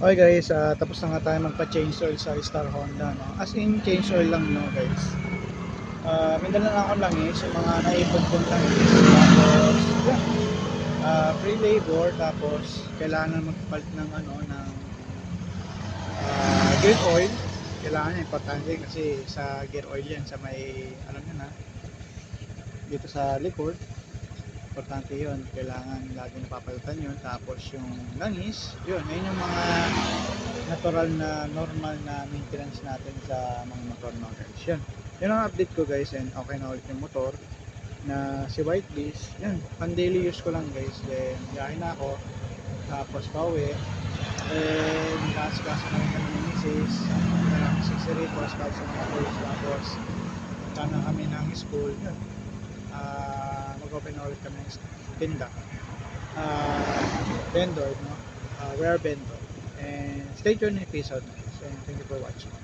Okay guys, tapos na nga tayo magpa-change oil sa Star Honda, no? As in, change oil lang, no guys. May dala lang ako langis, yung mga naipon kong langis. Tapos, yeah, free labor. Tapos, kailangan magpalit ng gear oil. Kailangan importante kasi sa gear oil yan, sa may, alam nyo na, dito sa likod. Importante yun, kailangan lagi napapalitan yun. Tapos yung langis, yun yung mga natural na normal na maintenance natin sa mga motor, no guys. Yun ang update ko guys, and okay na ulit yung motor na si White Beast. Yan, pan daily use ko lang guys. Then gahin na ako, tapos pauwi, and kaso na rin kami ng misis, accessory ko, sa mga boys. Tapos punta na kami ng school. Yun, mag-open na ulit kami ng tinda, vendor, no? Wear vendor. And stay tuned in episode next, and thank you for watching.